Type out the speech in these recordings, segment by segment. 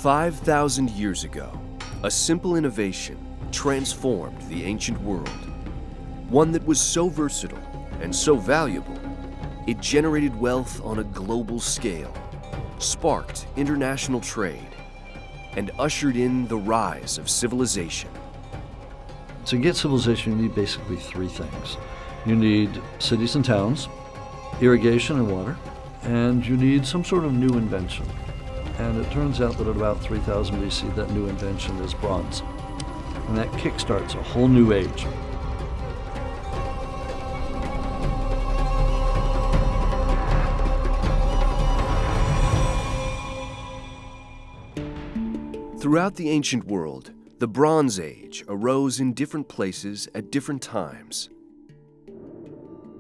5,000 years ago, a simple innovation transformed the ancient world. One that was so versatile and so valuable, it generated wealth on a global scale, sparked international trade, and ushered in the rise of civilization. To get civilization, you need basically three things. You need cities and towns, irrigation and water, and you need some sort of new invention. And it turns out that at about 3000 BC, that new invention is bronze. And that kickstarts a whole new age. Throughout the ancient world, the Bronze Age arose in different places at different times.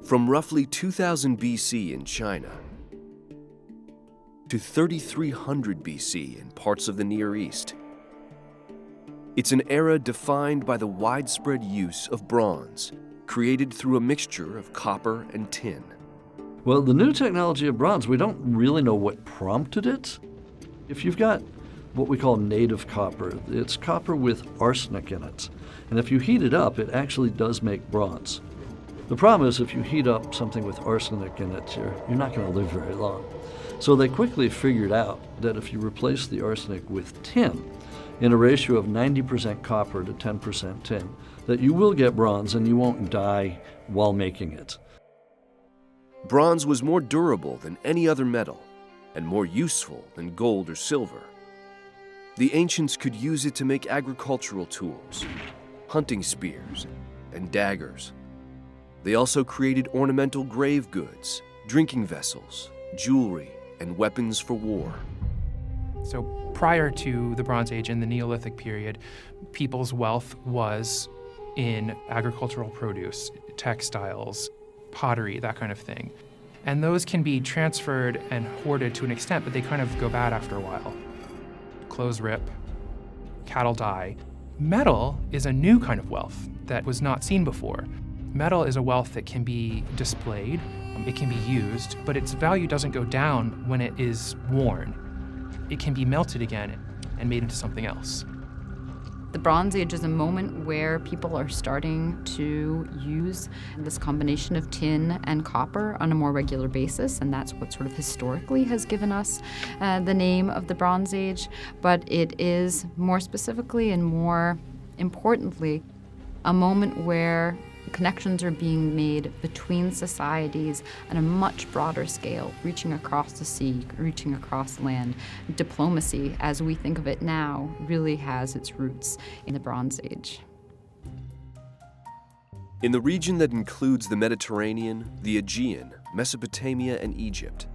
From roughly 2000 BC in China to 3300 BC in parts of the Near East. It's an era defined by the widespread use of bronze, created through a mixture of copper and tin. Well, the new technology of bronze, we don't really know what prompted it. If you've got what we call native copper, it's copper with arsenic in it. And if you heat it up, it actually does make bronze. The problem is if you heat up something with arsenic in it, you're not going to live very long. So they quickly figured out that if you replace the arsenic with tin, in a ratio of 90% copper to 10% tin, that you will get bronze and you won't die while making it. Bronze was more durable than any other metal and more useful than gold or silver. The ancients could use it to make agricultural tools, hunting spears, and daggers. They also created ornamental grave goods, drinking vessels, jewelry, and weapons for war. So prior to the Bronze Age and the Neolithic period, people's wealth was in agricultural produce, textiles, pottery, that kind of thing. And those can be transferred and hoarded to an extent, but they kind of go bad after a while. Clothes rip, cattle die. Metal is a new kind of wealth that was not seen before. Metal is a wealth that can be displayed, it can be used, but its value doesn't go down when it is worn. It can be melted again and made into something else. The Bronze Age is a moment where people are starting to use this combination of tin and copper on a more regular basis, and that's what sort of historically has given us the name of the Bronze Age. But it is more specifically and more importantly a moment where connections are being made between societies on a much broader scale, reaching across the sea, reaching across land. Diplomacy, as we think of it now, really has its roots in the Bronze Age. In the region that includes the Mediterranean, the Aegean, Mesopotamia, and Egypt,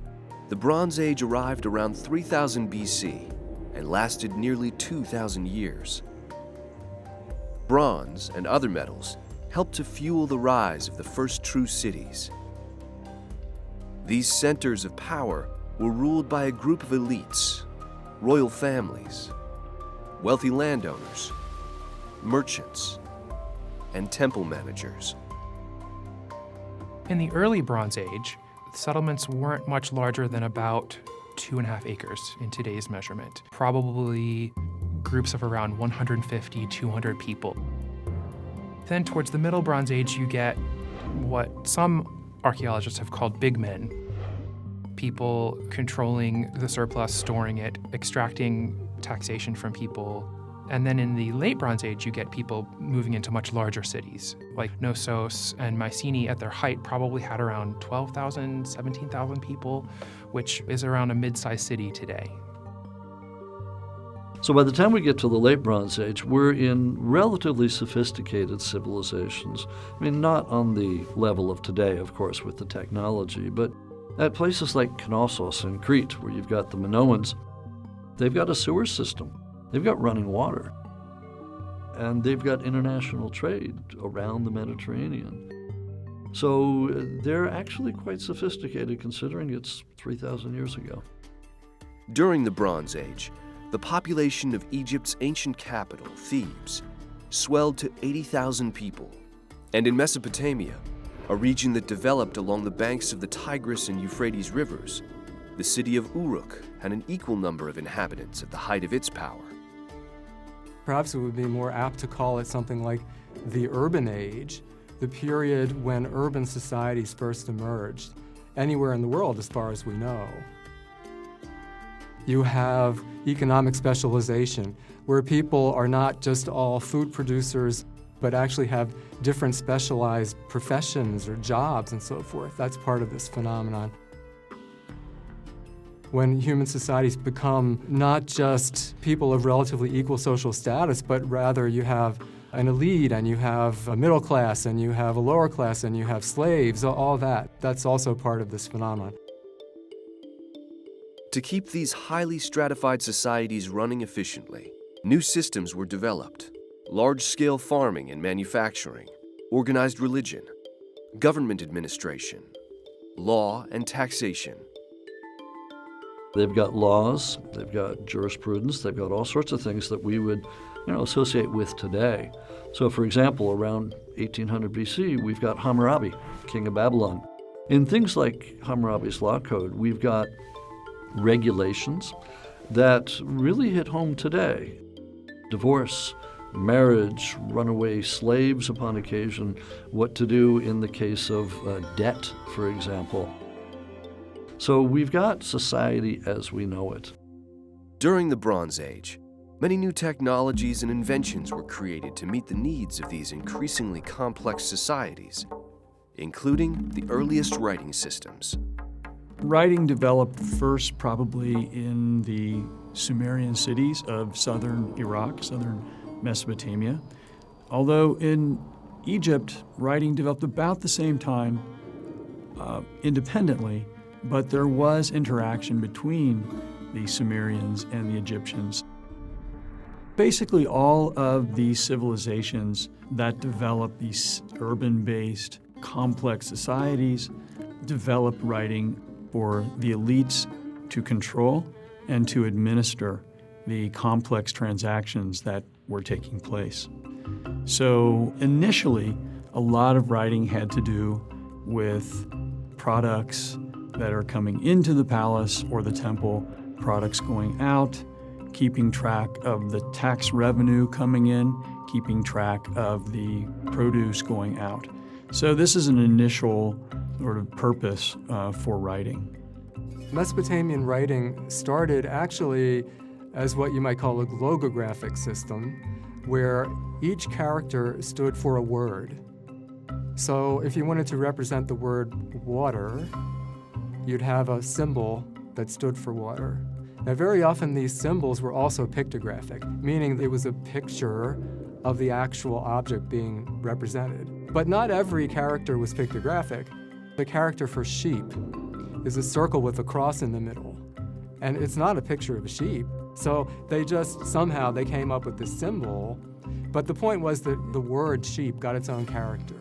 the Bronze Age arrived around 3000 BC and lasted nearly 2,000 years. Bronze and other metals helped to fuel the rise of the first true cities. These centers of power were ruled by a group of elites, royal families, wealthy landowners, merchants, and temple managers. In the early Bronze Age, settlements weren't much larger than about 2.5 acres in today's measurement. Probably groups of around 150, 200 people. Then towards the Middle Bronze Age, you get what some archaeologists have called big men. People controlling the surplus, storing it, extracting taxation from people. And then in the Late Bronze Age, you get people moving into much larger cities. Like Knossos and Mycenae at their height probably had around 12,000, 17,000 people, which is around a mid-sized city today. So by the time we get to the Late Bronze Age, we're in relatively sophisticated civilizations. I mean, not on the level of today, of course, with the technology, but at places like Knossos in Crete, where you've got the Minoans, they've got a sewer system. They've got running water. And they've got international trade around the Mediterranean. So they're actually quite sophisticated considering it's 3,000 years ago. During the Bronze Age, the population of Egypt's ancient capital, Thebes, swelled to 80,000 people. And in Mesopotamia, a region that developed along the banks of the Tigris and Euphrates rivers, the city of Uruk had an equal number of inhabitants at the height of its power. Perhaps it would be more apt to call it something like the urban age, the period when urban societies first emerged, anywhere in the world as far as we know. You have economic specialization, where people are not just all food producers, but actually have different specialized professions or jobs and so forth. That's part of this phenomenon. When human societies become not just people of relatively equal social status, but rather you have an elite, and you have a middle class, and you have a lower class, and you have slaves, all that. That's also part of this phenomenon. To keep these highly stratified societies running efficiently, new systems were developed. Large-scale farming and manufacturing, organized religion, government administration, law and taxation. They've got laws, they've got jurisprudence, they've got all sorts of things that we would associate with today. So for example, around 1800 BC, we've got Hammurabi, king of Babylon. In things like Hammurabi's law code, we've got regulations that really hit home today. Divorce, marriage, runaway slaves upon occasion, what to do in the case of debt, for example. So we've got society as we know it. During the Bronze Age, many new technologies and inventions were created to meet the needs of these increasingly complex societies, including the earliest writing systems. Writing developed first probably in the Sumerian cities of southern Iraq, southern Mesopotamia, although in Egypt, writing developed about the same time independently, but there was interaction between the Sumerians and the Egyptians. Basically, all of these civilizations that developed these urban-based, complex societies developed writing for the elites to control and to administer the complex transactions that were taking place. So initially, a lot of writing had to do with products that are coming into the palace or the temple, products going out, keeping track of the tax revenue coming in, keeping track of the produce going out. So this is an initial sort of purpose for writing. Mesopotamian writing started actually as what you might call a logographic system, where each character stood for a word. So if you wanted to represent the word water, you'd have a symbol that stood for water. Now, very often these symbols were also pictographic, meaning it was a picture of the actual object being represented. But not every character was pictographic. The character for sheep is a circle with a cross in the middle, and it's not a picture of a sheep. So somehow they came up with this symbol, but the point was that the word sheep got its own character.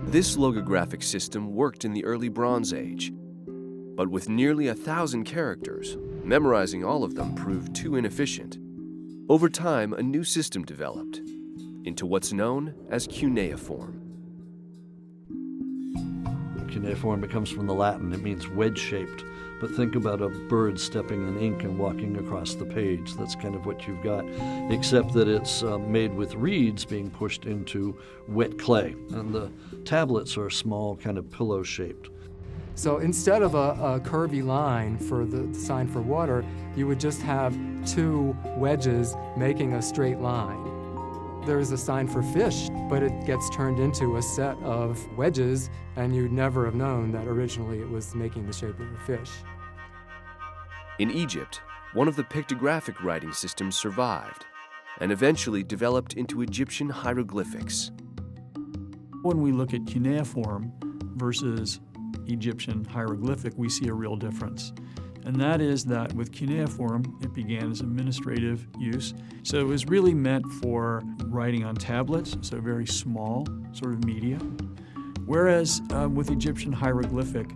This logographic system worked in the early Bronze Age, but with nearly 1,000 characters, memorizing all of them proved too inefficient. Over time, a new system developed into what's known as cuneiform. Cuneiform, it comes from the Latin. It means wedge-shaped. But think about a bird stepping in ink and walking across the page. That's kind of what you've got, except that it's made with reeds being pushed into wet clay. And the tablets are small, kind of pillow-shaped. So instead of a curvy line for the sign for water, you would just have two wedges making a straight line. There's a sign for fish, but it gets turned into a set of wedges, and you'd never have known that originally it was making the shape of a fish. In Egypt, one of the pictographic writing systems survived and eventually developed into Egyptian hieroglyphics. When we look at cuneiform versus Egyptian hieroglyphic, we see a real difference. And that is that with cuneiform, it began as administrative use. So it was really meant for writing on tablets, so very small sort of media. Whereas with Egyptian hieroglyphic,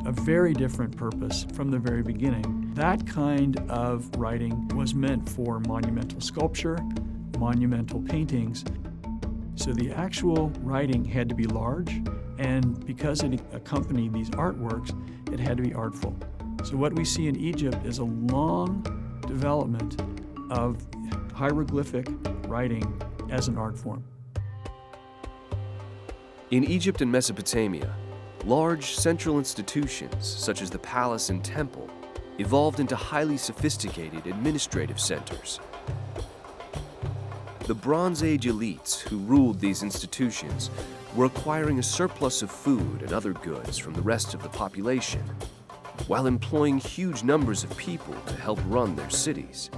a very different purpose from the very beginning. That kind of writing was meant for monumental sculpture, monumental paintings. So the actual writing had to be large, and because it accompanied these artworks, it had to be artful. So what we see in Egypt is a long development of hieroglyphic writing as an art form. In Egypt and Mesopotamia, large central institutions such as the palace and temple evolved into highly sophisticated administrative centers. The Bronze Age elites who ruled these institutions were acquiring a surplus of food and other goods from the rest of the population, while employing huge numbers of people to help run their cities.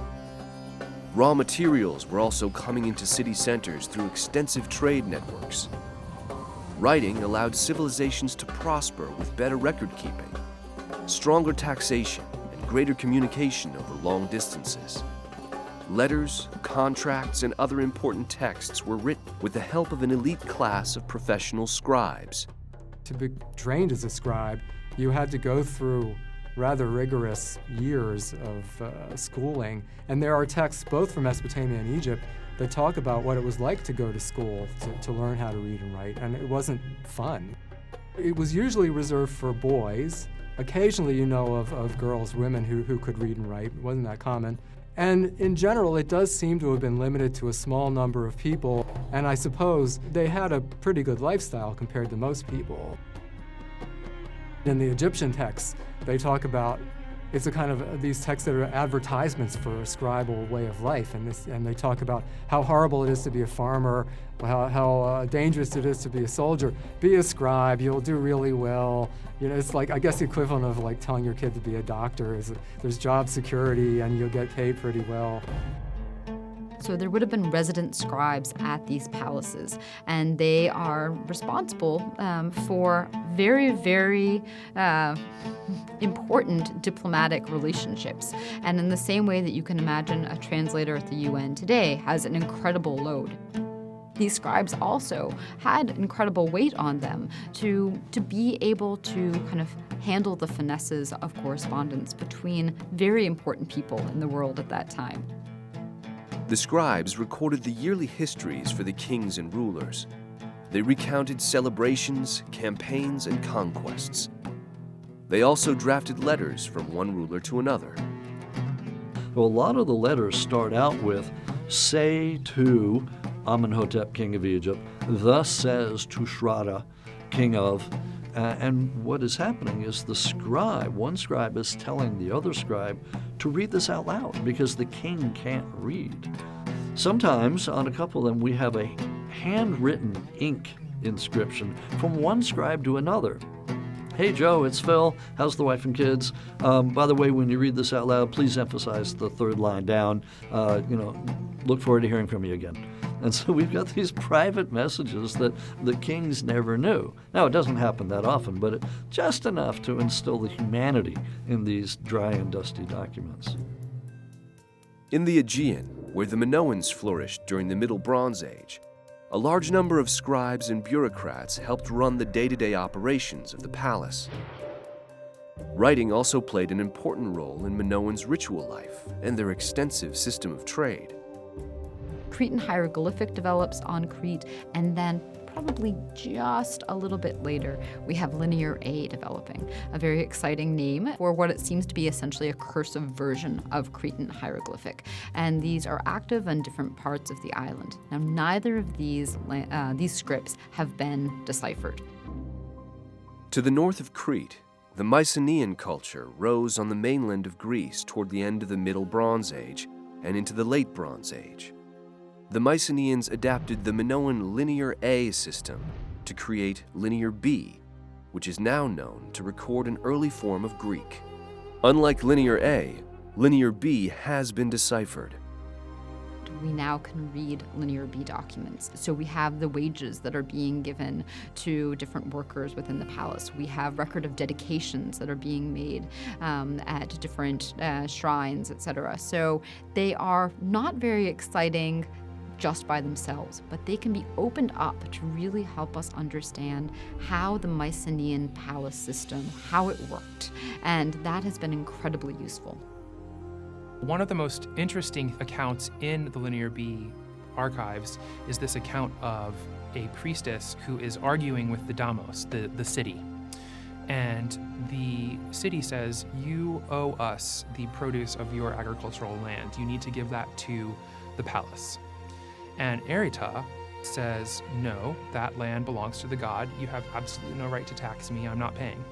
Raw materials were also coming into city centers through extensive trade networks. Writing allowed civilizations to prosper with better record keeping, stronger taxation, and greater communication over long distances. Letters, contracts, and other important texts were written with the help of an elite class of professional scribes. To be trained as a scribe, you had to go through rather rigorous years of schooling. And there are texts both from Mesopotamia and Egypt that talk about what it was like to go to school to learn how to read and write, and it wasn't fun. It was usually reserved for boys. Occasionally you know of girls, women who could read and write. It wasn't that common. And in general, it does seem to have been limited to a small number of people, and I suppose they had a pretty good lifestyle compared to most people. In the Egyptian texts, they talk about, it's a kind of these texts that are advertisements for a scribal way of life, and they talk about how horrible it is to be a farmer, how dangerous it is to be a soldier. Be a scribe, you'll do really well. You know, it's like, I guess the equivalent of like telling your kid to be a doctor is there's job security and you'll get paid pretty well. So there would have been resident scribes at these palaces, and they are responsible for very, very important diplomatic relationships. And in the same way that you can imagine a translator at the UN today has an incredible load, these scribes also had incredible weight on them to be able to kind of handle the finesses of correspondence between very important people in the world at that time. The scribes recorded the yearly histories for the kings and rulers. They recounted celebrations, campaigns, and conquests. They also drafted letters from one ruler to another. Well, a lot of the letters start out with, say to Amenhotep, king of Egypt, thus says to Shrada, king of, and what is happening is one scribe is telling the other scribe to read this out loud because the king can't read. Sometimes, on a couple of them, we have a handwritten ink inscription from one scribe to another. Hey Joe, it's Phil. How's the wife and kids? By the way, when you read this out loud, please emphasize the third line down. Look forward to hearing from you again. And so we've got these private messages that the kings never knew. Now, it doesn't happen that often, but just enough to instill the humanity in these dry and dusty documents. In the Aegean, where the Minoans flourished during the Middle Bronze Age, a large number of scribes and bureaucrats helped run the day-to-day operations of the palace. Writing also played an important role in Minoans' ritual life and their extensive system of trade. Cretan hieroglyphic develops on Crete, and then probably just a little bit later, we have Linear A developing, a very exciting name for what it seems to be essentially a cursive version of Cretan hieroglyphic. And these are active on different parts of the island. Now, neither of these scripts have been deciphered. To the north of Crete, the Mycenaean culture rose on the mainland of Greece toward the end of the Middle Bronze Age and into the Late Bronze Age. The Mycenaeans adapted the Minoan Linear A system to create Linear B, which is now known to record an early form of Greek. Unlike Linear A, Linear B has been deciphered. We now can read Linear B documents. So we have the wages that are being given to different workers within the palace. We have record of dedications that are being made at different shrines, etc. So they are not very exciting just by themselves, but they can be opened up to really help us understand how the Mycenaean palace system, how it worked, and that has been incredibly useful. One of the most interesting accounts in the Linear B archives is this account of a priestess who is arguing with the Damos, the city. And the city says, you owe us the produce of your agricultural land. You need to give that to the palace. And Arita says, no, that land belongs to the god. You have absolutely no right to tax me. I'm not paying.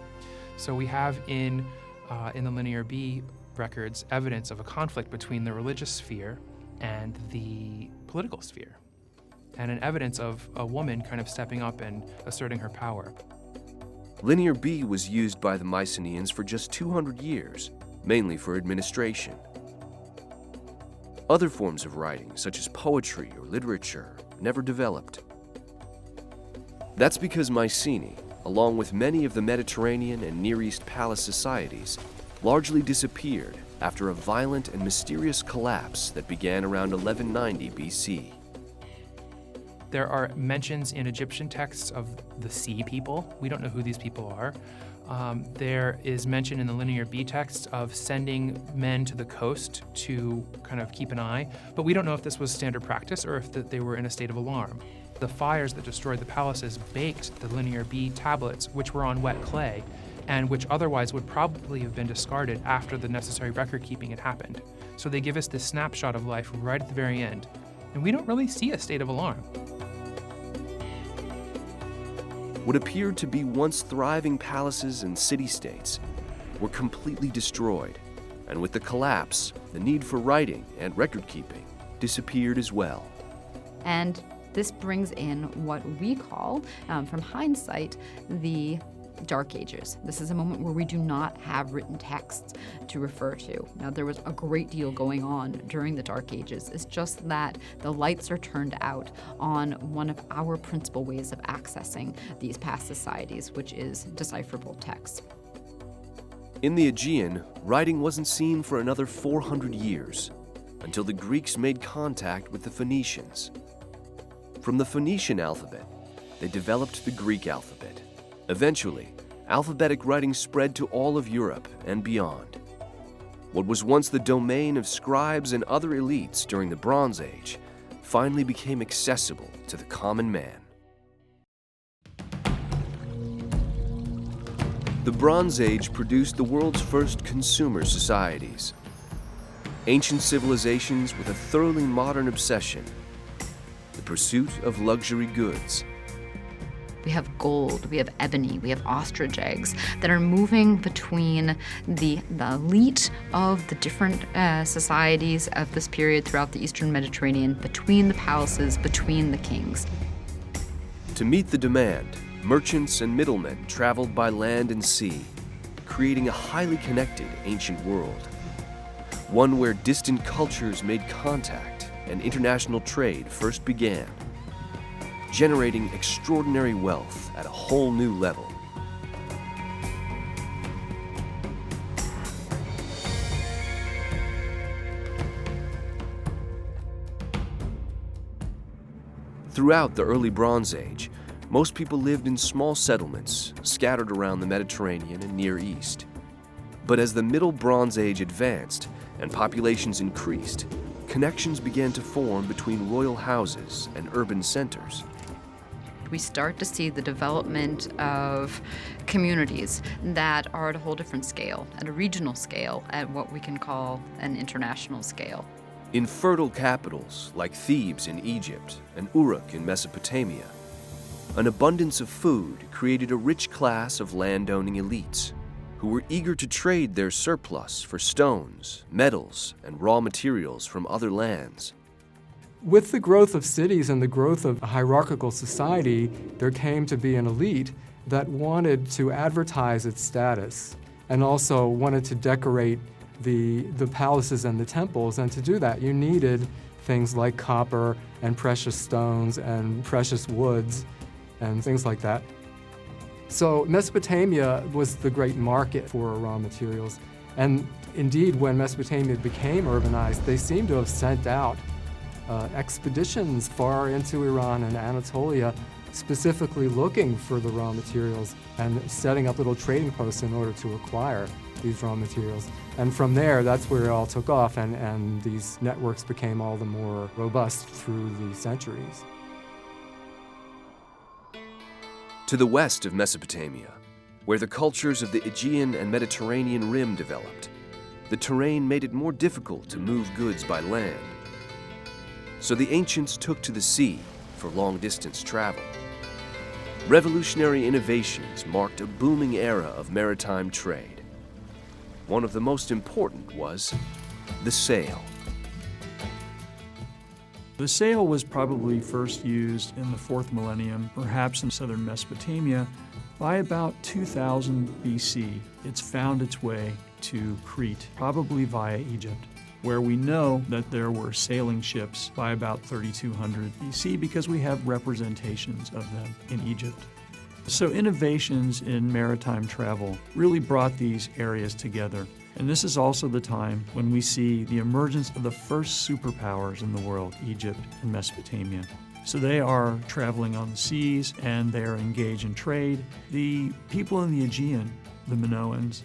So we have in the Linear B records evidence of a conflict between the religious sphere and the political sphere, and an evidence of a woman kind of stepping up and asserting her power. Linear B was used by the Mycenaeans for just 200 years, mainly for administration. Other forms of writing, such as poetry or literature, never developed. That's because Mycenae, along with many of the Mediterranean and Near East palace societies, largely disappeared after a violent and mysterious collapse that began around 1190 BC. There are mentions in Egyptian texts of the sea people. We don't know who these people are. There is mention in the Linear B text of sending men to the coast to kind of keep an eye, but we don't know if this was standard practice or if they were in a state of alarm. The fires that destroyed the palaces baked the Linear B tablets, which were on wet clay, and which otherwise would probably have been discarded after the necessary record keeping had happened. So they give us this snapshot of life right at the very end, and we don't really see a state of alarm. What appeared to be once thriving palaces and city-states were completely destroyed, and with the collapse, the need for writing and record-keeping disappeared as well. And this brings in what we call, from hindsight, the Dark Ages. This is a moment where we do not have written texts to refer to. Now, there was a great deal going on during the Dark Ages. It's just that the lights are turned out on one of our principal ways of accessing these past societies, which is decipherable text. In the Aegean, writing wasn't seen for another 400 years, until the Greeks made contact with the Phoenicians. From the Phoenician alphabet, they developed the Greek alphabet. Eventually, alphabetic writing spread to all of Europe and beyond. What was once the domain of scribes and other elites during the Bronze Age finally became accessible to the common man. The Bronze Age produced the world's first consumer societies. Ancient civilizations with a thoroughly modern obsession, the pursuit of luxury goods. We have gold, we have ebony, we have ostrich eggs that are moving between the elite of the different societies of this period throughout the Eastern Mediterranean, between the palaces, between the kings. To meet the demand, merchants and middlemen traveled by land and sea, creating a highly connected ancient world. One where distant cultures made contact and international trade first began, generating extraordinary wealth at a whole new level. Throughout the early Bronze Age, most people lived in small settlements scattered around the Mediterranean and Near East. But as the Middle Bronze Age advanced and populations increased, connections began to form between royal houses and urban centers. We start to see the development of communities that are at a whole different scale, at a regional scale, at what we can call an international scale. In fertile capitals like Thebes in Egypt and Uruk in Mesopotamia, an abundance of food created a rich class of land-owning elites who were eager to trade their surplus for stones, metals, and raw materials from other lands. With the growth of cities and the growth of a hierarchical society, there came to be an elite that wanted to advertise its status and also wanted to decorate the palaces and the temples. And to do that, you needed things like copper and precious stones and precious woods and things like that. So Mesopotamia was the great market for raw materials. And indeed, when Mesopotamia became urbanized, they seem to have sent out expeditions far into Iran and Anatolia, specifically looking for the raw materials and setting up little trading posts in order to acquire these raw materials. And from there, that's where it all took off, and these networks became all the more robust through the centuries. To the west of Mesopotamia, Where the cultures of the Aegean and Mediterranean rim developed, the terrain made it more difficult to move goods by land. So the ancients took to the sea for long-distance travel. Revolutionary innovations marked a booming era of maritime trade. One of the most important was the sail. The sail was probably first used in the 4th millennium, perhaps in southern Mesopotamia. By about 2000 BC, it's found its way to Crete, probably via Egypt, where we know that there were sailing ships by about 3200 BC because we have representations of them in Egypt. So innovations in maritime travel really brought these areas together. And this is also the time when we see the emergence of the first superpowers in the world, Egypt and Mesopotamia. So they are traveling on the seas and they are engaged in trade. The people in the Aegean, the Minoans,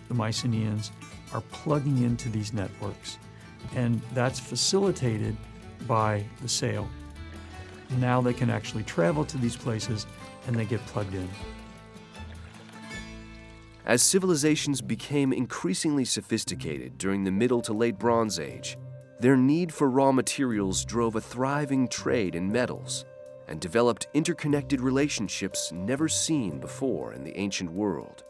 the Mycenaeans, are plugging into these networks. And that's facilitated by the sail. Now they can actually travel to these places and they get plugged in. As civilizations became increasingly sophisticated during the Middle to Late Bronze Age, their need for raw materials drove a thriving trade in metals and developed interconnected relationships never seen before in the ancient world.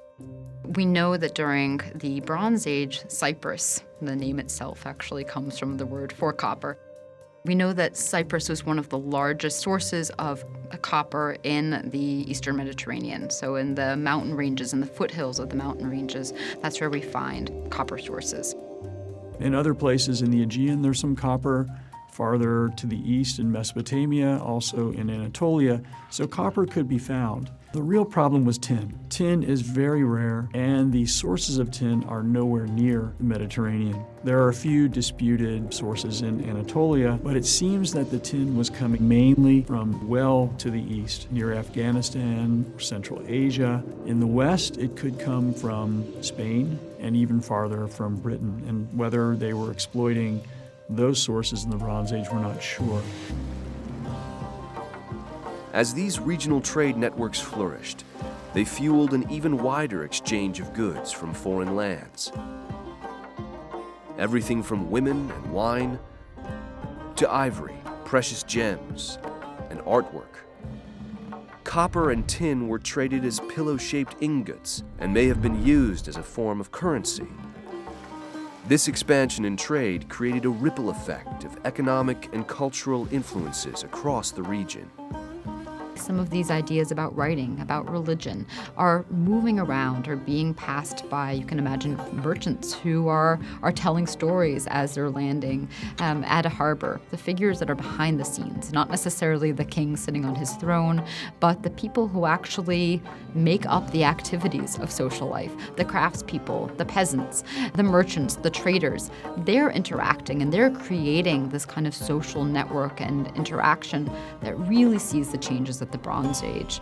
We know that during the Bronze Age, Cyprus, the name itself actually comes from the word for copper. We know that Cyprus was one of the largest sources of copper in the Eastern Mediterranean. So in the mountain ranges and the foothills of the mountain ranges, that's where we find copper sources. In other places in the Aegean, there's some copper. Farther to the east in Mesopotamia, also in Anatolia, so copper could be found. The real problem was tin. Tin is very rare, and the sources of tin are nowhere near the Mediterranean. There are a few disputed sources in Anatolia, but it seems that the tin was coming mainly from well to the east, near Afghanistan, Central Asia. In the west, it could come from Spain, and even farther from Britain, and whether they were exploiting those sources in the Bronze Age, we're not sure. As these regional trade networks flourished, they fueled an even wider exchange of goods from foreign lands. Everything from women and wine to ivory, precious gems, and artwork. Copper and tin were traded as pillow-shaped ingots and may have been used as a form of currency. This expansion in trade created a ripple effect of economic and cultural influences across the region. Some of these ideas about writing, about religion, are moving around or being passed by, you can imagine, merchants who are telling stories as they're landing at a harbor. The figures that are behind the scenes, not necessarily the king sitting on his throne, but the people who actually make up the activities of social life, the craftspeople, the peasants, the merchants, the traders. They're interacting and they're creating this kind of social network and interaction that really sees the changes of the Bronze Age.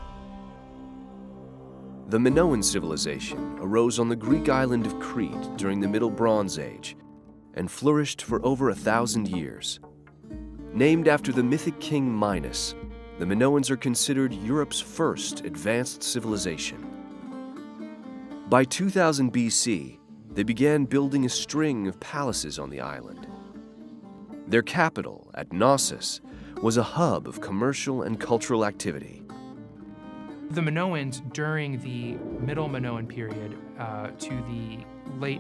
The Minoan civilization arose on the Greek island of Crete during the Middle Bronze Age and flourished for over 1,000 years. Named after the mythic king Minos, the Minoans are considered Europe's first advanced civilization. By 2000 BC, they began building a string of palaces on the island. Their capital, at Knossos, was a hub of commercial and cultural activity. The Minoans, during the Middle Minoan period to the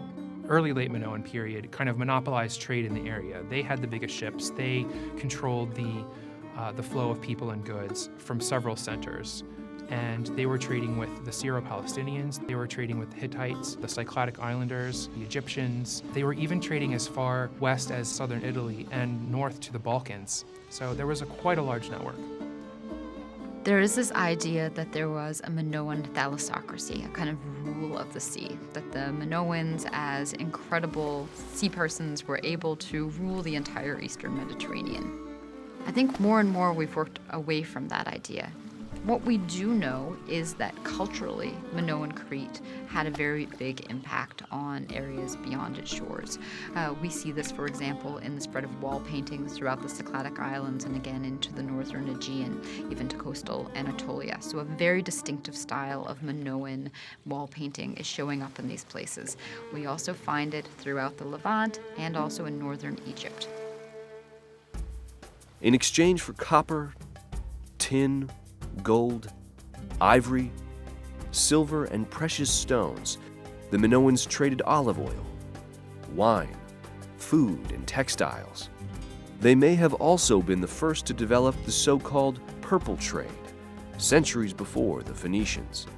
early late Minoan period, kind of monopolized trade in the area. They had the biggest ships. They controlled the flow of people and goods from several centers. And they were trading with the Syro-Palestinians, they were trading with the Hittites, the Cycladic Islanders, the Egyptians. They were even trading as far west as southern Italy and north to the Balkans. So there was quite a large network. There is this idea that there was a Minoan thalassocracy, a kind of rule of the sea, that the Minoans, as incredible sea persons, were able to rule the entire Eastern Mediterranean. I think more and more we've worked away from that idea. What we do know is that culturally, Minoan Crete had a very big impact on areas beyond its shores. We see this, for example, in the spread of wall paintings throughout the Cycladic Islands and again into the northern Aegean, even to coastal Anatolia. So a very distinctive style of Minoan wall painting is showing up in these places. We also find it throughout the Levant and also in northern Egypt. In exchange for copper, tin, gold, ivory, silver, and precious stones, the Minoans traded olive oil, wine, food, and textiles. They may have also been the first to develop the so-called purple trade, centuries before the Phoenicians.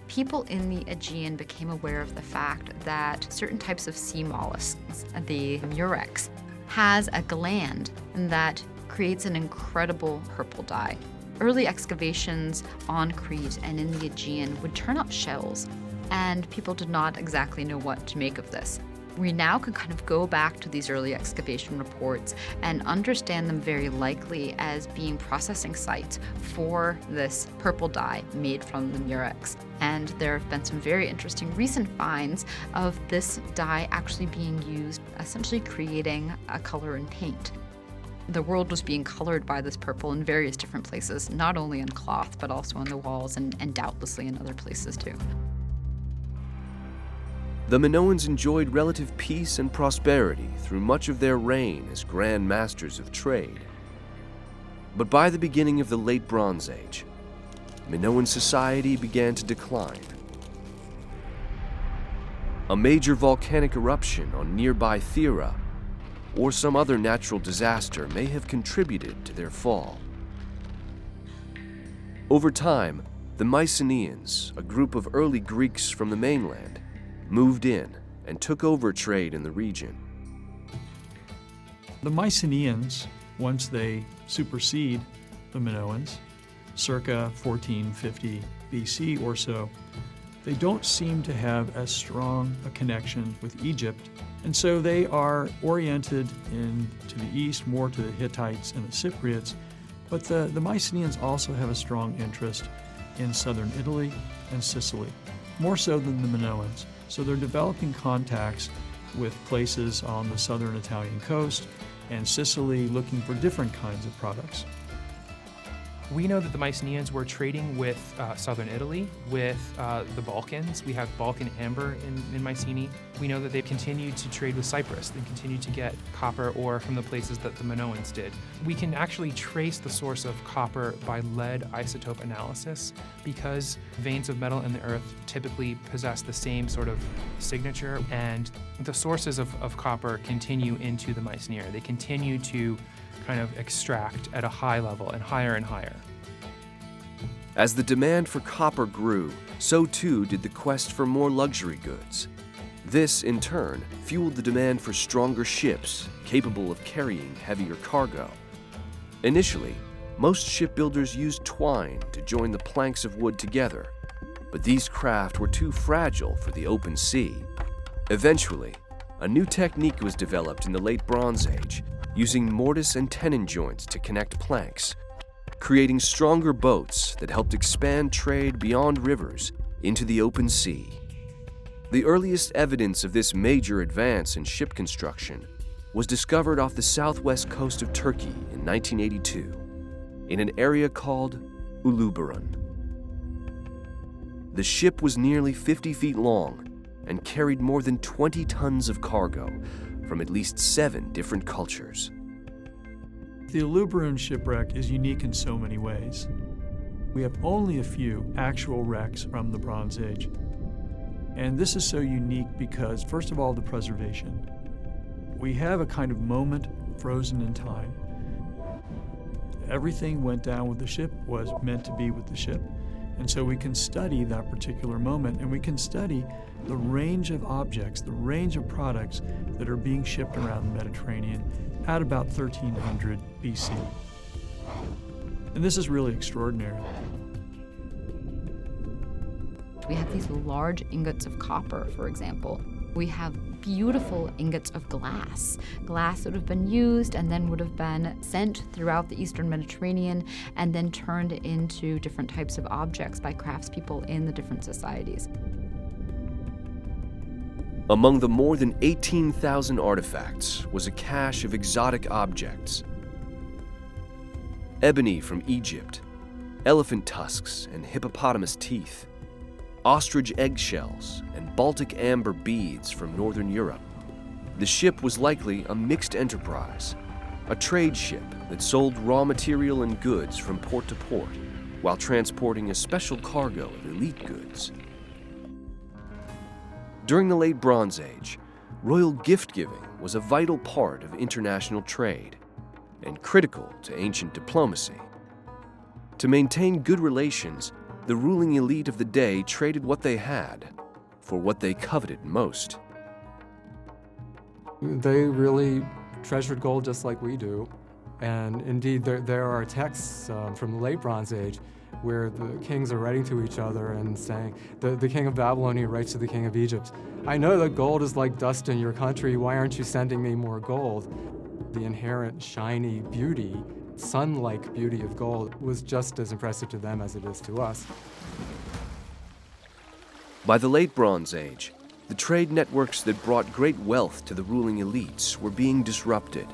People in the Aegean became aware of the fact that certain types of sea mollusks, the murex, has a gland that creates an incredible purple dye. Early excavations on Crete and in the Aegean would turn up shells, and people did not exactly know what to make of this. We now can kind of go back to these early excavation reports and understand them very likely as being processing sites for this purple dye made from the murex. And there have been some very interesting recent finds of this dye actually being used, essentially creating a color in paint. The world was being colored by this purple in various different places, not only in cloth, but also on the walls and doubtlessly in other places too. The Minoans enjoyed relative peace and prosperity through much of their reign as grand masters of trade. But by the beginning of the Late Bronze Age, Minoan society began to decline. A major volcanic eruption on nearby Thera or some other natural disaster may have contributed to their fall. Over time, the Mycenaeans, a group of early Greeks from the mainland, moved in and took over trade in the region. The Mycenaeans, once they supersede the Minoans, circa 1450 BC or so, they don't seem to have as strong a connection with Egypt, and so they are oriented to the east, more to the Hittites and the Cypriots, but the Mycenaeans also have a strong interest in southern Italy and Sicily, more so than the Minoans. So they're developing contacts with places on the southern Italian coast and Sicily looking for different kinds of products. We know that the Mycenaeans were trading with southern Italy, with the Balkans. We have Balkan amber in Mycenae. We know that they've continued to trade with Cyprus. They continued to get copper ore from the places that the Minoans did. We can actually trace the source of copper by lead isotope analysis because veins of metal in the earth typically possess the same sort of signature, and the sources of copper continue into the Mycenae. They continue to kind of extract at a high level and higher and higher. As the demand for copper grew, so too did the quest for more luxury goods. This, in turn, fueled the demand for stronger ships capable of carrying heavier cargo. Initially, most shipbuilders used twine to join the planks of wood together, but these craft were too fragile for the open sea. Eventually, a new technique was developed in the Late Bronze Age, using mortise and tenon joints to connect planks, creating stronger boats that helped expand trade beyond rivers into the open sea. The earliest evidence of this major advance in ship construction was discovered off the southwest coast of Turkey in 1982, in an area called Uluburun. The ship was nearly 50 feet long and carried more than 20 tons of cargo from at least 7 different cultures. The Uluburun shipwreck is unique in so many ways. We have only a few actual wrecks from the Bronze Age. And this is so unique because, first of all, the preservation. We have a kind of moment frozen in time. Everything went down with the ship was meant to be with the ship. And so we can study that particular moment, and we can study the range of objects, the range of products that are being shipped around the Mediterranean at about 1300 BC. And this is really extraordinary. We have these large ingots of copper, for example. We have beautiful ingots of glass. Glass would have been used and then would have been sent throughout the Eastern Mediterranean and then turned into different types of objects by craftspeople in the different societies. Among the more than 18,000 artifacts was a cache of exotic objects. Ebony from Egypt, elephant tusks and hippopotamus teeth, ostrich eggshells, and Baltic amber beads from Northern Europe. The ship was likely a mixed enterprise, a trade ship that sold raw material and goods from port to port while transporting a special cargo of elite goods. During the Late Bronze Age, royal gift-giving was a vital part of international trade and critical to ancient diplomacy. To maintain good relations, the ruling elite of the day traded what they had for what they coveted most. They really treasured gold just like we do. And indeed, there are texts from the Late Bronze Age where the kings are writing to each other and saying, the king of Babylonia writes to the king of Egypt, "I know that gold is like dust in your country, why aren't you sending me more gold?" The inherent shiny beauty, sun-like beauty of gold was just as impressive to them as it is to us. By the Late Bronze Age, the trade networks that brought great wealth to the ruling elites were being disrupted.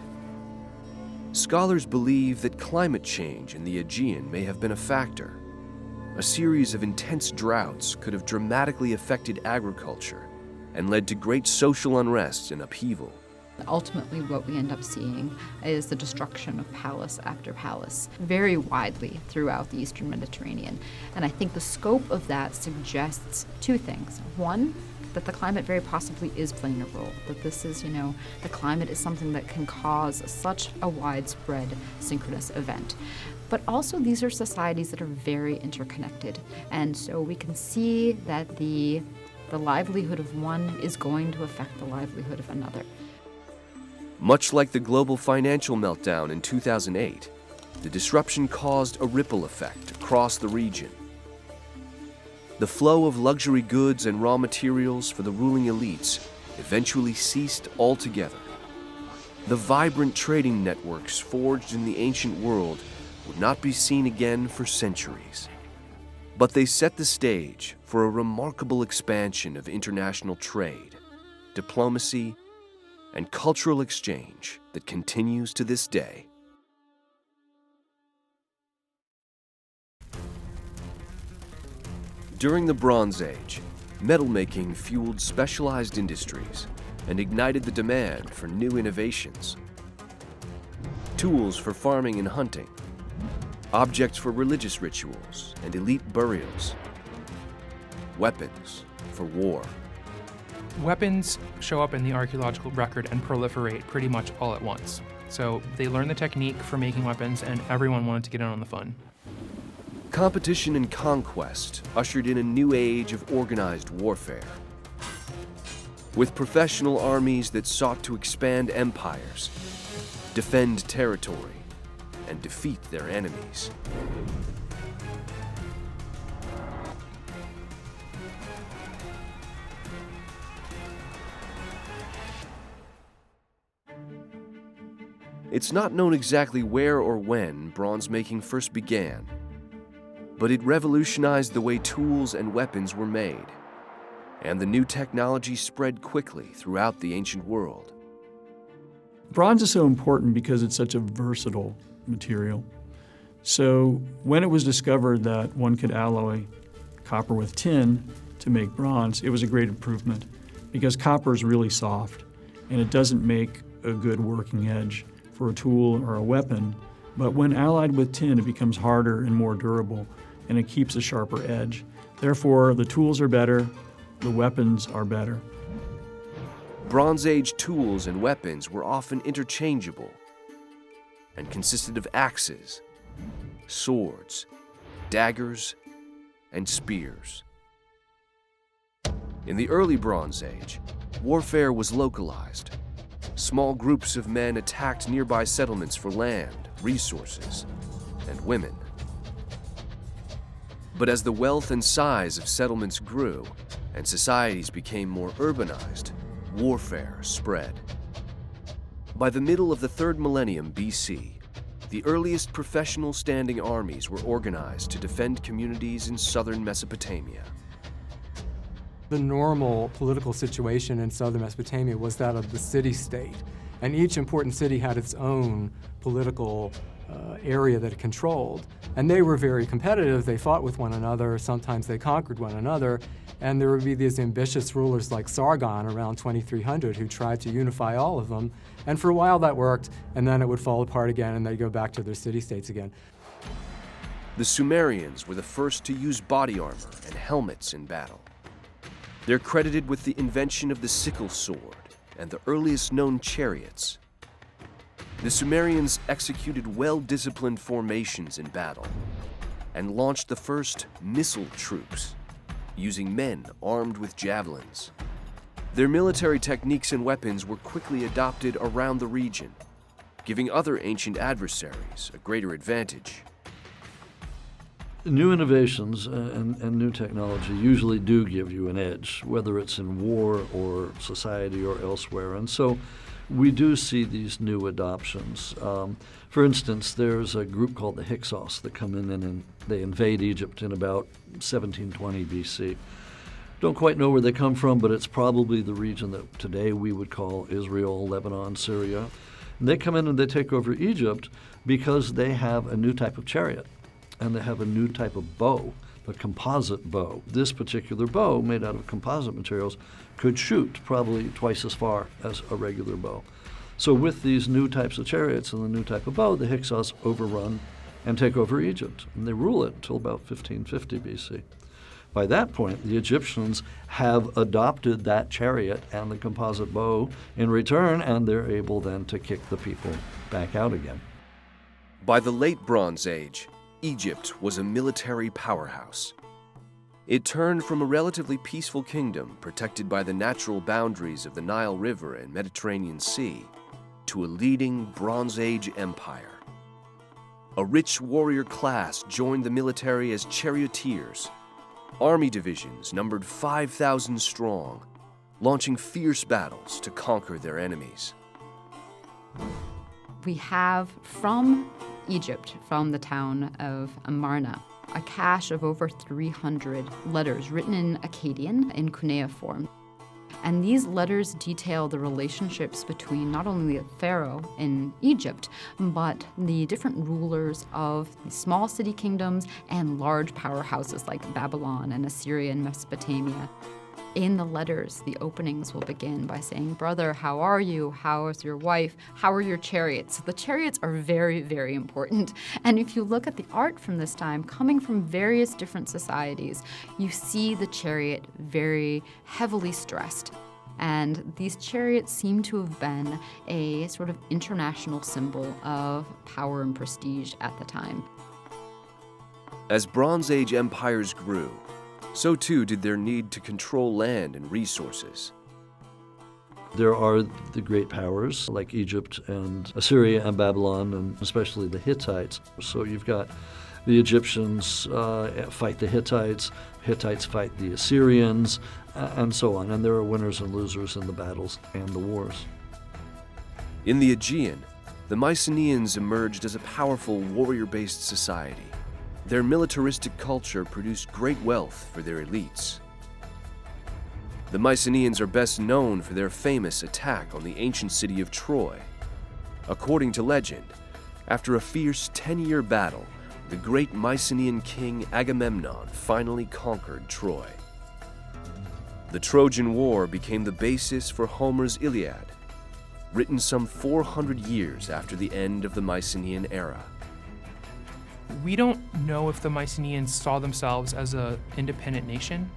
Scholars believe that climate change in the Aegean may have been a factor. A series of intense droughts could have dramatically affected agriculture and led to great social unrest and upheaval. Ultimately, what we end up seeing is the destruction of palace after palace, very widely throughout the Eastern Mediterranean. And I think the scope of that suggests two things. One, that the climate very possibly is playing a role, that this is, the climate is something that can cause such a widespread synchronous event. But also these are societies that are very interconnected. And so we can see that the livelihood of one is going to affect the livelihood of another. Much like the global financial meltdown in 2008, the disruption caused a ripple effect across the region. The flow of luxury goods and raw materials for the ruling elites eventually ceased altogether. The vibrant trading networks forged in the ancient world would not be seen again for centuries. But they set the stage for a remarkable expansion of international trade, diplomacy, and cultural exchange that continues to this day. During the Bronze Age, metal-making fueled specialized industries and ignited the demand for new innovations. Tools for farming and hunting, objects for religious rituals and elite burials, weapons for war. Weapons show up in the archaeological record and proliferate pretty much all at once. So they learned the technique for making weapons, and everyone wanted to get in on the fun. Competition and conquest ushered in a new age of organized warfare. With professional armies that sought to expand empires, defend territory, and defeat their enemies. It's not known exactly where or when bronze making first began, but it revolutionized the way tools and weapons were made, and the new technology spread quickly throughout the ancient world. Bronze is so important because it's such a versatile material. So when it was discovered that one could alloy copper with tin to make bronze, it was a great improvement because copper is really soft and it doesn't make a good working edge for a tool or a weapon, but when allied with tin, it becomes harder and more durable, and it keeps a sharper edge. Therefore, the tools are better, the weapons are better. Bronze Age tools and weapons were often interchangeable and consisted of axes, swords, daggers, and spears. In the early Bronze Age, warfare was localized. Small groups of men attacked nearby settlements for land, resources, and women. But as the wealth and size of settlements grew and societies became more urbanized, warfare spread. By the middle of the 3rd millennium BC, the earliest professional standing armies were organized to defend communities in southern Mesopotamia. The normal political situation in southern Mesopotamia was that of the city-state, and each important city had its own political area that it controlled. And they were very competitive. They fought with one another. Sometimes they conquered one another. And there would be these ambitious rulers like Sargon around 2300 who tried to unify all of them. And for a while that worked, and then it would fall apart again and they'd go back to their city-states again. The Sumerians were the first to use body armor and helmets in battle. They're credited with the invention of the sickle sword and the earliest known chariots. The Sumerians executed well-disciplined formations in battle and launched the first missile troops, using men armed with javelins. Their military techniques and weapons were quickly adopted around the region, giving other ancient adversaries a greater advantage. New innovations and new technology usually do give you an edge, whether it's in war or society or elsewhere. And so we do see these new adoptions. For instance, there's a group called the Hyksos that come in and they invade Egypt in about 1720 BC. Don't quite know where they come from, but it's probably the region that today we would call Israel, Lebanon, Syria. And they come in and they take over Egypt because they have a new type of chariot and they have a new type of bow, the composite bow. This particular bow, made out of composite materials, could shoot probably twice as far as a regular bow. So with these new types of chariots and the new type of bow, the Hyksos overrun and take over Egypt. And they rule it until about 1550 BC. By that point, the Egyptians have adopted that chariot and the composite bow in return, and they're able then to kick the people back out again. By the late Bronze Age, Egypt was a military powerhouse. It turned from a relatively peaceful kingdom protected by the natural boundaries of the Nile River and Mediterranean Sea to a leading Bronze Age empire. A rich warrior class joined the military as charioteers. Army divisions numbered 5,000 strong, launching fierce battles to conquer their enemies. We have from Egypt, from the town of Amarna, a cache of over 300 letters written in Akkadian, in cuneiform. And these letters detail the relationships between not only the pharaoh in Egypt, but the different rulers of the small city kingdoms and large powerhouses like Babylon and Assyria and Mesopotamia. In the letters, the openings will begin by saying, "Brother, how are you? How is your wife? How are your chariots?" So the chariots are very, very important. And if you look at the art from this time, coming from various different societies, you see the chariot very heavily stressed. And these chariots seem to have been a sort of international symbol of power and prestige at the time. As Bronze Age empires grew, so too did their need to control land and resources. There are the great powers like Egypt and Assyria and Babylon, and especially the Hittites. So you've got the Egyptians fight the Hittites, Hittites fight the Assyrians, and so on. And there are winners and losers in the battles and the wars. In the Aegean, the Mycenaeans emerged as a powerful warrior-based society. Their militaristic culture produced great wealth for their elites. The Mycenaeans are best known for their famous attack on the ancient city of Troy. According to legend, after a fierce 10-year battle, the great Mycenaean king Agamemnon finally conquered Troy. The Trojan War became the basis for Homer's Iliad, written some 400 years after the end of the Mycenaean era. We don't know if the Mycenaeans saw themselves as an independent nation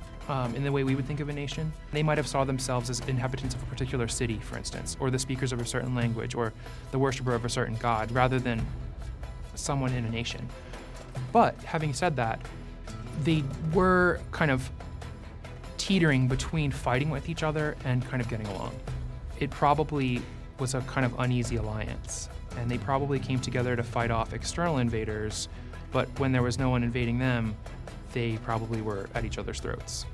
in the way we would think of a nation. They might have saw themselves as inhabitants of a particular city, for instance, or the speakers of a certain language, or the worshiper of a certain god, rather than someone in a nation. But having said that, they were kind of teetering between fighting with each other and kind of getting along. It probably was a kind of uneasy alliance. And they probably came together to fight off external invaders, but when there was no one invading them, they probably were at each other's throats.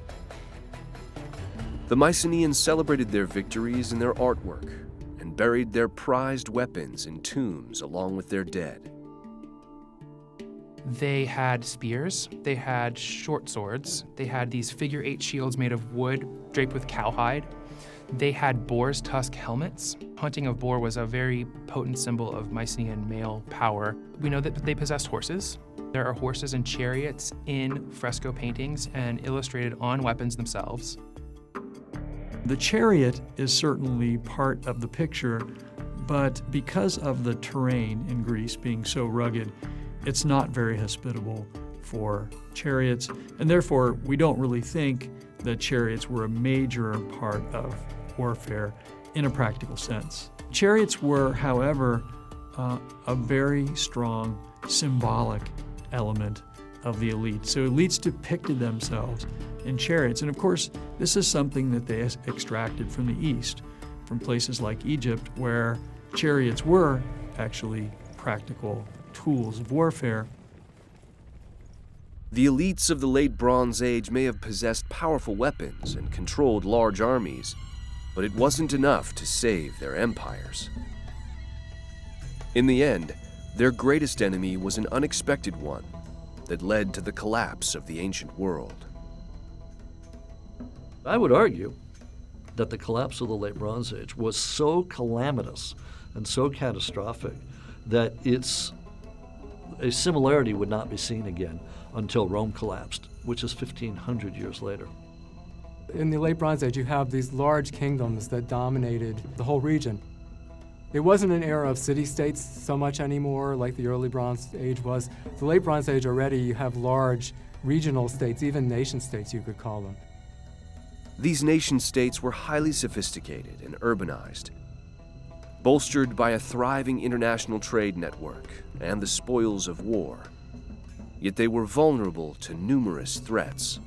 The Mycenaeans celebrated their victories in their artwork and buried their prized weapons in tombs along with their dead. They had spears, they had short swords, they had these figure-8 shields made of wood draped with cowhide. They had boar's tusk helmets. Hunting of boar was a very potent symbol of Mycenaean male power. We know that they possessed horses. There are horses and chariots in fresco paintings and illustrated on weapons themselves. The chariot is certainly part of the picture, but because of the terrain in Greece being so rugged, it's not very hospitable for chariots, and therefore we don't really think that chariots were a major part of warfare in a practical sense. Chariots were, however, a very strong symbolic element of the elite. So elites depicted themselves in chariots. And of course, this is something that they extracted from the East, from places like Egypt, where chariots were actually practical tools of warfare. The elites of the late Bronze Age may have possessed powerful weapons and controlled large armies, but it wasn't enough to save their empires. In the end, their greatest enemy was an unexpected one that led to the collapse of the ancient world. I would argue that the collapse of the late Bronze Age was so calamitous and so catastrophic that a similarity would not be seen again until Rome collapsed, which is 1,500 years later. In the late Bronze Age, you have these large kingdoms that dominated the whole region. It wasn't an era of city-states so much anymore like the early Bronze Age was. The late Bronze Age already, you have large regional states, even nation-states you could call them. These nation-states were highly sophisticated and urbanized, bolstered by a thriving international trade network and the spoils of war. Yet they were vulnerable to numerous threats.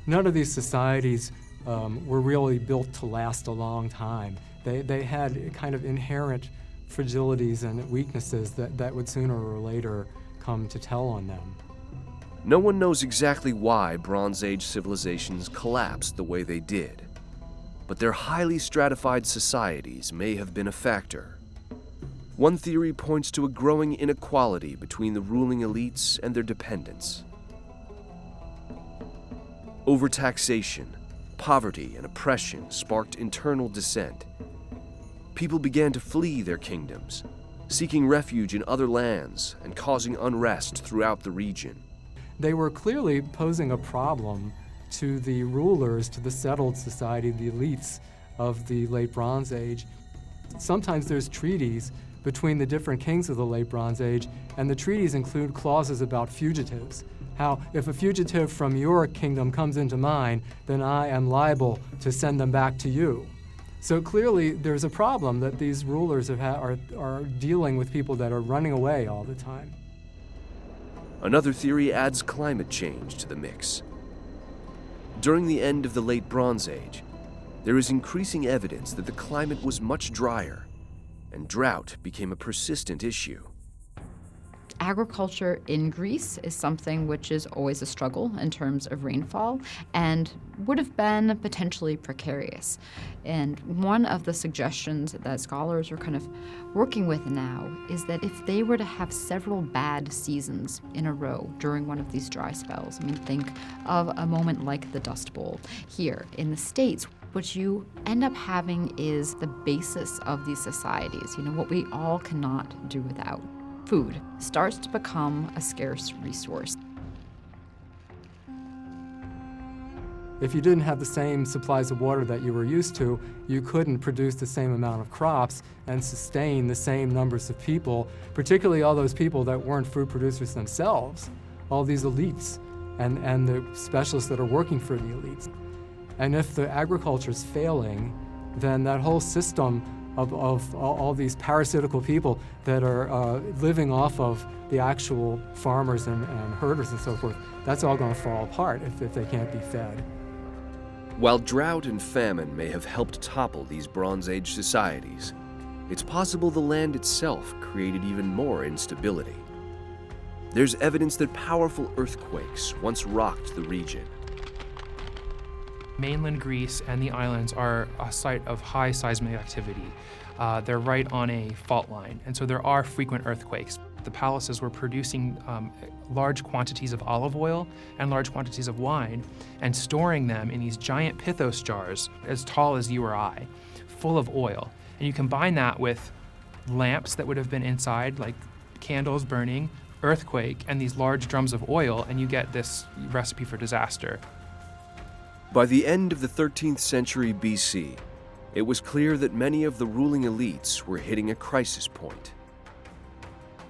None of these societies were really built to last a long time. They had kind of inherent fragilities and weaknesses that would sooner or later come to tell on them. No one knows exactly why Bronze Age civilizations collapsed the way they did, but their highly stratified societies may have been a factor. One theory points to a growing inequality between the ruling elites and their dependents. Overtaxation, poverty, and oppression sparked internal dissent. People began to flee their kingdoms, seeking refuge in other lands and causing unrest throughout the region. They were clearly posing a problem to the rulers, to the settled society, the elites of the late Bronze Age. Sometimes there's treaties between the different kings of the late Bronze Age, and the treaties include clauses about fugitives. How if a fugitive from your kingdom comes into mine, then I am liable to send them back to you. So clearly there's a problem that these rulers are dealing with people that are running away all the time. Another theory adds climate change to the mix. During the end of the late Bronze Age, there is increasing evidence that the climate was much drier, and drought became a persistent issue. Agriculture in Greece is something which is always a struggle in terms of rainfall and would have been potentially precarious. And one of the suggestions that scholars are kind of working with now is that if they were to have several bad seasons in a row during one of these dry spells, I mean, think of a moment like the Dust Bowl here in the States, what you end up having is the basis of these societies, what we all cannot do without. Food starts to become a scarce resource. If you didn't have the same supplies of water that you were used to, you couldn't produce the same amount of crops and sustain the same numbers of people, particularly all those people that weren't food producers themselves, all these elites and the specialists that are working for the elites. And if the agriculture's failing, then that whole system of all these parasitical people that are living off of the actual farmers and herders and so forth, that's all going to fall apart if they can't be fed. While drought and famine may have helped topple these Bronze Age societies, it's possible the land itself created even more instability. There's evidence that powerful earthquakes once rocked the region. Mainland Greece and the islands are a site of high seismic activity. They're right on a fault line, and so there are frequent earthquakes. The palaces were producing large quantities of olive oil and large quantities of wine and storing them in these giant pithos jars as tall as you or I, full of oil. And you combine that with lamps that would have been inside, like candles burning, earthquake, and these large drums of oil, and you get this recipe for disaster. By the end of the 13th century BC, it was clear that many of the ruling elites were hitting a crisis point.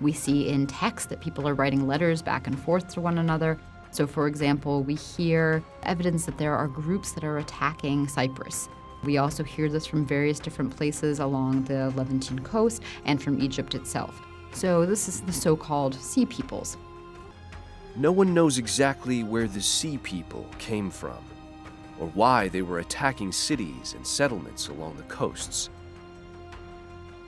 We see in text that people are writing letters back and forth to one another. So, for example, we hear evidence that there are groups that are attacking Cyprus. We also hear this from various different places along the Levantine coast and from Egypt itself. So this is the so-called Sea Peoples. No one knows exactly where the Sea People came from, or why they were attacking cities and settlements along the coasts.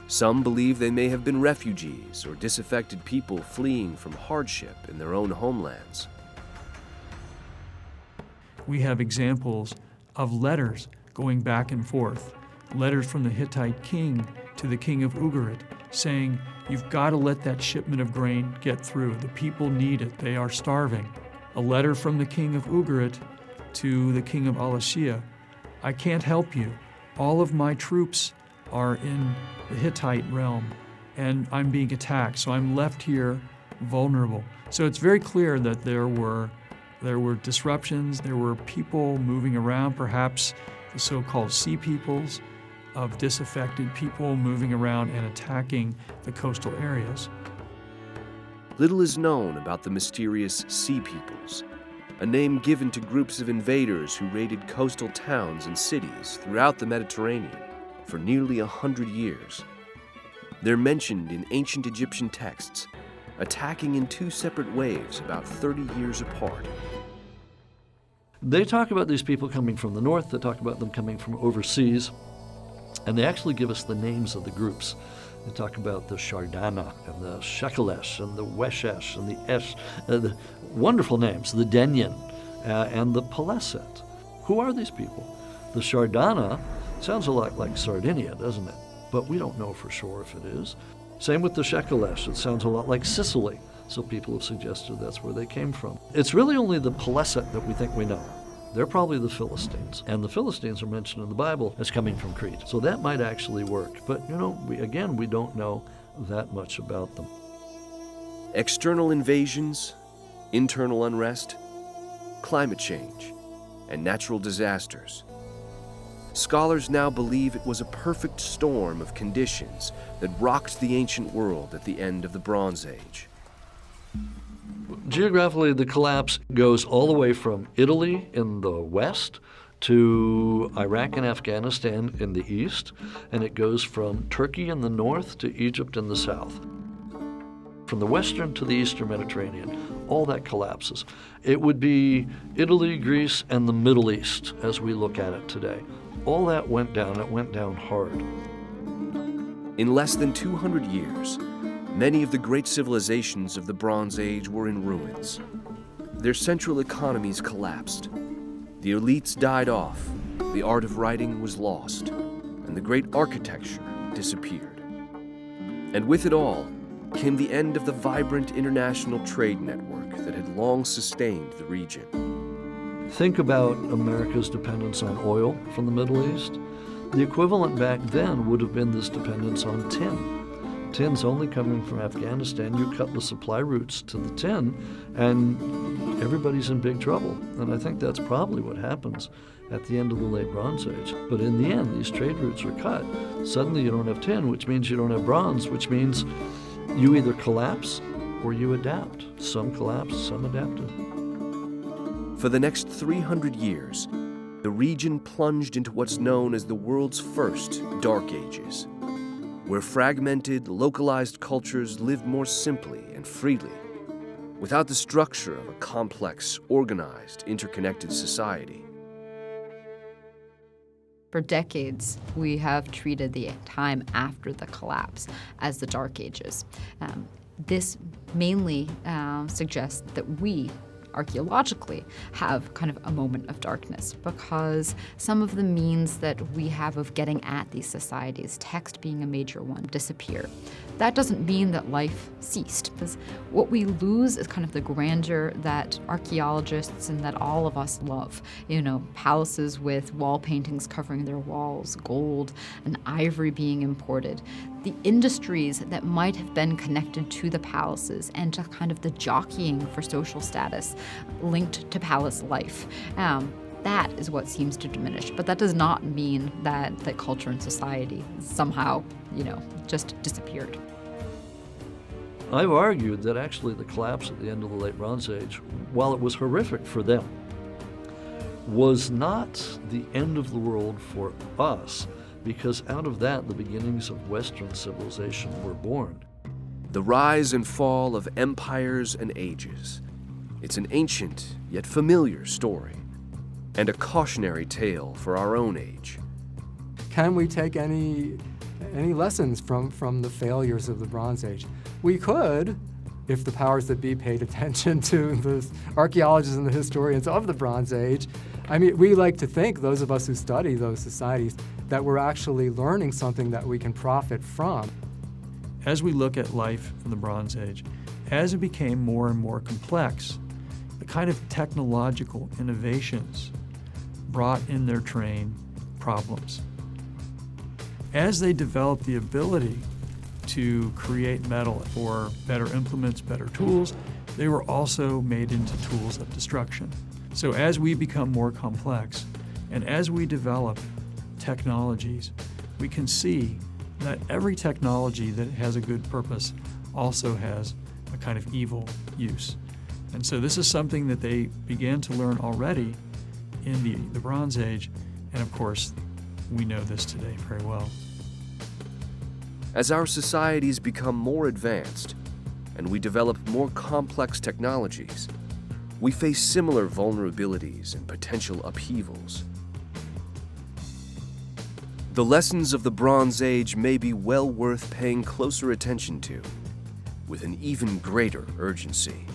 Some believe they may have been refugees or disaffected people fleeing from hardship in their own homelands. We have examples of letters going back and forth, letters from the Hittite king to the king of Ugarit saying, you've got to let that shipment of grain get through. The people need it. They are starving. A letter from the king of Ugarit to the king of Alashiya, I can't help you. All of my troops are in the Hittite realm, and I'm being attacked, so I'm left here vulnerable. So it's very clear that there were disruptions, there were people moving around, perhaps the so-called Sea Peoples, of disaffected people moving around and attacking the coastal areas. Little is known about the mysterious Sea Peoples, a name given to groups of invaders who raided coastal towns and cities throughout the Mediterranean for nearly 100 years. They're mentioned in ancient Egyptian texts, attacking in two separate waves about 30 years apart. They talk about these people coming from the north, they talk about them coming from overseas, and they actually give us the names of the groups. They talk about the Shardana and the Shekelesh and the Weshesh and the Esh, the wonderful names, the Denyen and the Peleset. Who are these people? The Shardana sounds a lot like Sardinia, doesn't it? But we don't know for sure if it is. Same with the Shekelesh. It sounds a lot like Sicily, so people have suggested that's where they came from. It's really only the Peleset that we think we know. They're probably the Philistines, and the Philistines are mentioned in the Bible as coming from Crete. So that might actually work, but we don't know that much about them. External invasions, internal unrest, climate change, and natural disasters. Scholars now believe it was a perfect storm of conditions that rocked the ancient world at the end of the Bronze Age. Geographically, the collapse goes all the way from Italy in the west to Iraq and Afghanistan in the east, and it goes from Turkey in the north to Egypt in the south. From the western to the eastern Mediterranean, all that collapses. It would be Italy, Greece, and the Middle East as we look at it today. All that went down. It went down hard. In less than 200 years, many of the great civilizations of the Bronze Age were in ruins. Their central economies collapsed. The elites died off, the art of writing was lost, and the great architecture disappeared. And with it all came the end of the vibrant international trade network that had long sustained the region. Think about America's dependence on oil from the Middle East. The equivalent back then would have been this dependence on tin. Tin's only coming from Afghanistan. You cut the supply routes to the tin, and everybody's in big trouble. And I think that's probably what happens at the end of the late Bronze Age. But in the end, these trade routes are cut. Suddenly you don't have tin, which means you don't have bronze, which means you either collapse or you adapt. Some collapsed, some adapted. For the next 300 years, the region plunged into what's known as the world's first Dark Ages, where fragmented, localized cultures lived more simply and freely, without the structure of a complex, organized, interconnected society. For decades, we have treated the time after the collapse as the Dark Ages. This mainly suggests that we archaeologically have kind of a moment of darkness, because some of the means that we have of getting at these societies, text being a major one, disappear. That doesn't mean that life ceased, because what we lose is kind of the grandeur that archaeologists and that all of us love. You know, palaces with wall paintings covering their walls, gold and ivory being imported. The industries that might have been connected to the palaces and to kind of the jockeying for social status linked to palace life. That is what seems to diminish. But that does not mean that culture and society somehow, just disappeared. I've argued that actually the collapse at the end of the Late Bronze Age, while it was horrific for them, was not the end of the world for us, because out of that, the beginnings of Western civilization were born. The rise and fall of empires and ages. It's an ancient yet familiar story, and a cautionary tale for our own age. Can we take any lessons from the failures of the Bronze Age? We could, if the powers that be paid attention to the archaeologists and the historians of the Bronze Age. I mean, we like to think, those of us who study those societies, that we're actually learning something that we can profit from. As we look at life in the Bronze Age, as it became more and more complex, the kind of technological innovations brought in their train problems. As they developed the ability to create metal for better implements, better tools, they were also made into tools of destruction. So as we become more complex, and as we develop technologies, we can see that every technology that has a good purpose also has a kind of evil use. And so this is something that they began to learn already in the Bronze Age, and of course, we know this today very well. As our societies become more advanced and we develop more complex technologies, we face similar vulnerabilities and potential upheavals. The lessons of the Bronze Age may be well worth paying closer attention to, with an even greater urgency.